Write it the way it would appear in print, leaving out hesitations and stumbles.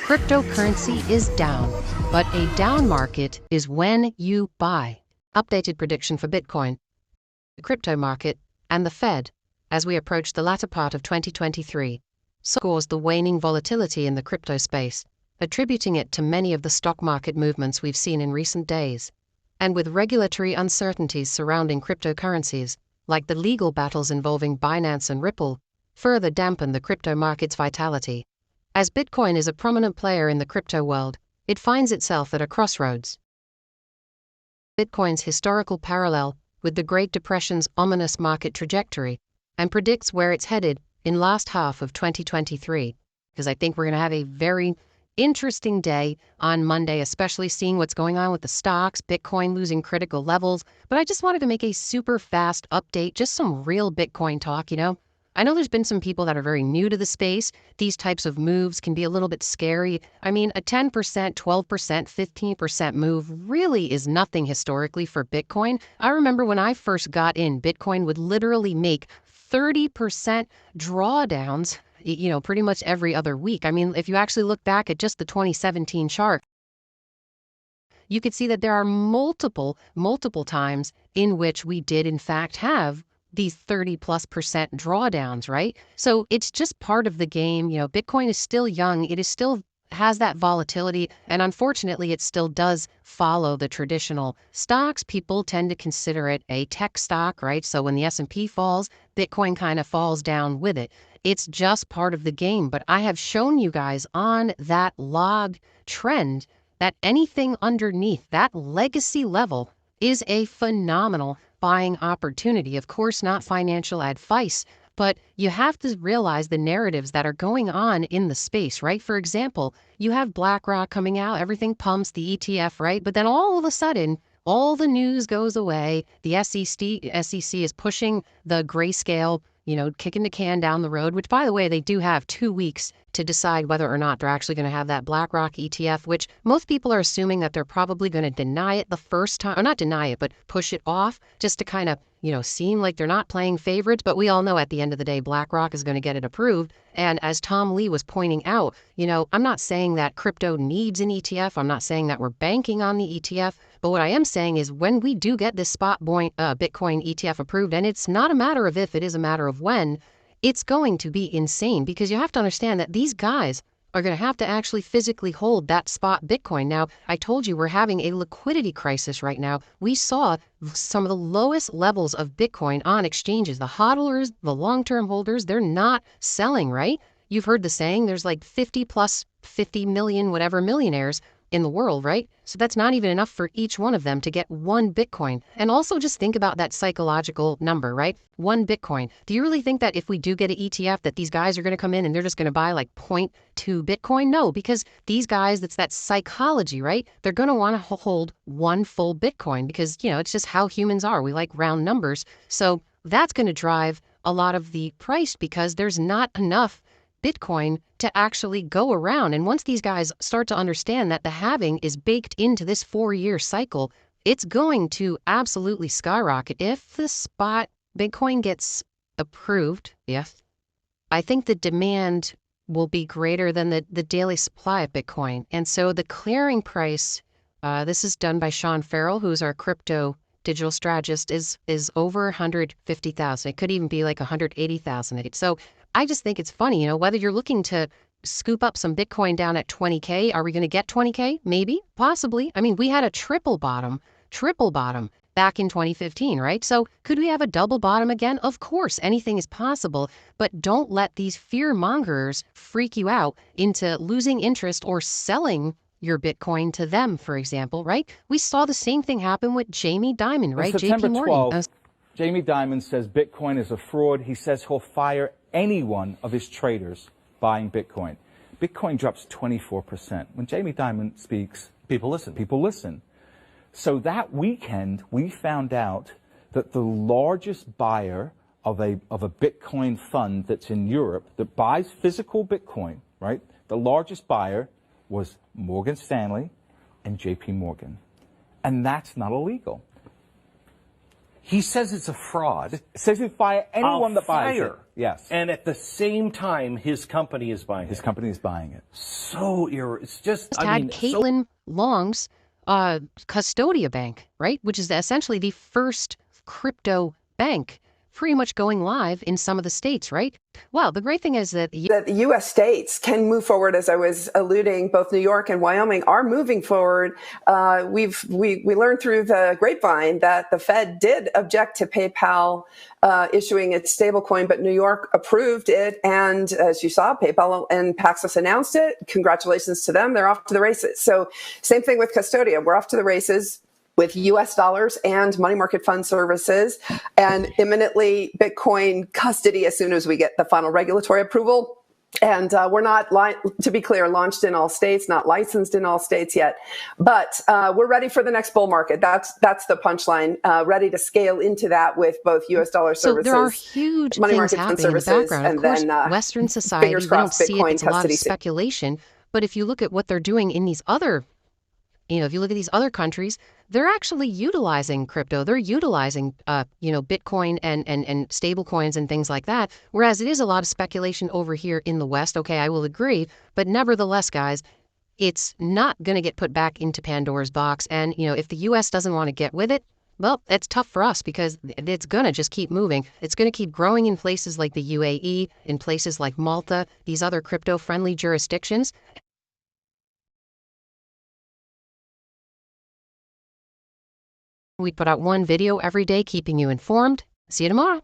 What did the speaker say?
Cryptocurrency is down, but a down market is when you buy. Updated prediction for Bitcoin, the crypto market, and the Fed as we approach the latter part of 2023 caused the waning volatility in the crypto space, attributing it to many of the stock market movements we've seen in recent days. And with regulatory uncertainties surrounding cryptocurrencies, like the legal battles involving Binance and Ripple, further dampen the crypto market's vitality. As Bitcoin is a prominent player in the crypto world, it finds itself at a crossroads. Bitcoin's historical parallel with the Great Depression's ominous market trajectory, and predicts where it's headed in last half of 2023, because I think we're going to have a very interesting day on Monday, especially seeing what's going on with the stocks, Bitcoin losing critical levels. But I just wanted to make a super fast update, just some real Bitcoin talk, I know there's been some people that are very new to the space. These types of moves can be a little bit scary. I mean, a 10%, 12%, 15% move really is nothing historically for Bitcoin. I remember when I first got in, Bitcoin would literally make 30% drawdowns, pretty much every other week. I mean, if you actually look back at just the 2017 chart, you could see that there are multiple times in which we did in fact have these 30+% drawdowns, right? So it's just part of the game. Bitcoin is still young. It is still has that volatility. And unfortunately, it still does follow the traditional stocks. People tend to consider it a tech stock, right? So when the S&P falls, Bitcoin kind of falls down with it. It's just part of the game. But I have shown you guys on that log trend that anything underneath that legacy level is a phenomenal buying opportunity. Of course, not financial advice, but you have to realize the narratives that are going on in the space, right? For example, you have BlackRock coming out, everything pumps, the ETF, right? But then all of a sudden, all the news goes away. The SEC is pushing the grayscale, kicking the can down the road, which, by the way, they do have 2 weeks to decide whether or not they're actually going to have that BlackRock ETF, which most people are assuming that they're probably going to deny it the first time, or not deny it, but push it off just to kind of, seem like they're not playing favorites. But we all know at the end of the day, BlackRock is going to get it approved. And as Tom Lee was pointing out, I'm not saying that crypto needs an ETF. I'm not saying that we're banking on the ETF. But what I am saying is when we do get this Bitcoin ETF approved, and it's not a matter of if, it is a matter of when, it's going to be insane, because you have to understand that these guys are going to have to actually physically hold that spot Bitcoin. Now, I told you we're having a liquidity crisis right now. We saw some of the lowest levels of Bitcoin on exchanges. The hodlers, the long-term holders, they're not selling, right? You've heard the saying, there's like 50 million, whatever, millionaires in the world, right? So that's not even enough for each one of them to get one Bitcoin. And also just think about that psychological number, right? One Bitcoin. Do you really think that if we do get an ETF that these guys are going to come in and they're just going to buy like 0.2 Bitcoin? No, because these guys, it's that psychology, right? They're going to want to hold one full Bitcoin because, it's just how humans are. We like round numbers. So that's going to drive a lot of the price because there's not enough Bitcoin to actually go around. And once these guys start to understand that the halving is baked into this 4-year cycle, it's going to absolutely skyrocket. If the spot Bitcoin gets approved, yes, I think the demand will be greater than the daily supply of Bitcoin. And so the clearing price, this is done by Sean Farrell, who's our crypto digital strategist, is over 150,000. It could even be like 180,000. So I just think it's funny, whether you're looking to scoop up some Bitcoin down at 20K, are we going to get 20K? Maybe, possibly. I mean, we had a triple bottom back in 2015, right? So could we have a double bottom again? Of course, anything is possible, but don't let these fear mongers freak you out into losing interest or selling your Bitcoin to them, for example, right? We saw the same thing happen with Jamie Dimon, right? September JP 12th, Morgan. Jamie Dimon says Bitcoin is a fraud. He says he'll fire any one of his traders buying Bitcoin. Bitcoin drops 24%. When Jamie Dimon speaks, people listen. So that weekend, we found out that the largest buyer of a Bitcoin fund that's in Europe that buys physical Bitcoin, right? The largest buyer was Morgan Stanley and JP Morgan. And that's not illegal. He says it's a fraud. It says he'll fire anyone that buys it. Yes. And at the same time, his company is buying it. His company is buying it. So it's just, had Caitlin Long's Custodia Bank, right? Which is essentially the first crypto bank pretty much going live in some of the states, right? Well, the great thing is that the U.S. states can move forward, as I was alluding. Both New York and Wyoming are moving forward. We learned through the grapevine that the Fed did object to PayPal issuing its stablecoin, but New York approved it. And as you saw, PayPal and Paxos announced it. Congratulations to them. They're off to the races. So same thing with Custodia. We're off to the races with U.S. dollars and money market fund services, and imminently Bitcoin custody as soon as we get the final regulatory approval. And we're not, to be clear, launched in all states, not licensed in all states yet, but we're ready for the next bull market. That's the punchline. Ready to scale into that with both U.S. dollar services. So there are huge money things market fund happening in the services, background. Of course, Western society, we don't see it. It's a lot of speculation. But if you look at what they're doing in these other, if you look at these other countries, they're actually utilizing crypto. They're utilizing, Bitcoin and stable coins and things like that. Whereas it is a lot of speculation over here in the West. Okay, I will agree. But nevertheless, guys, it's not going to get put back into Pandora's box. And, if the U.S. doesn't want to get with it, well, it's tough for us because it's going to just keep moving. It's going to keep growing in places like the UAE, in places like Malta, these other crypto-friendly jurisdictions. We put out one video every day, keeping you informed. See you tomorrow.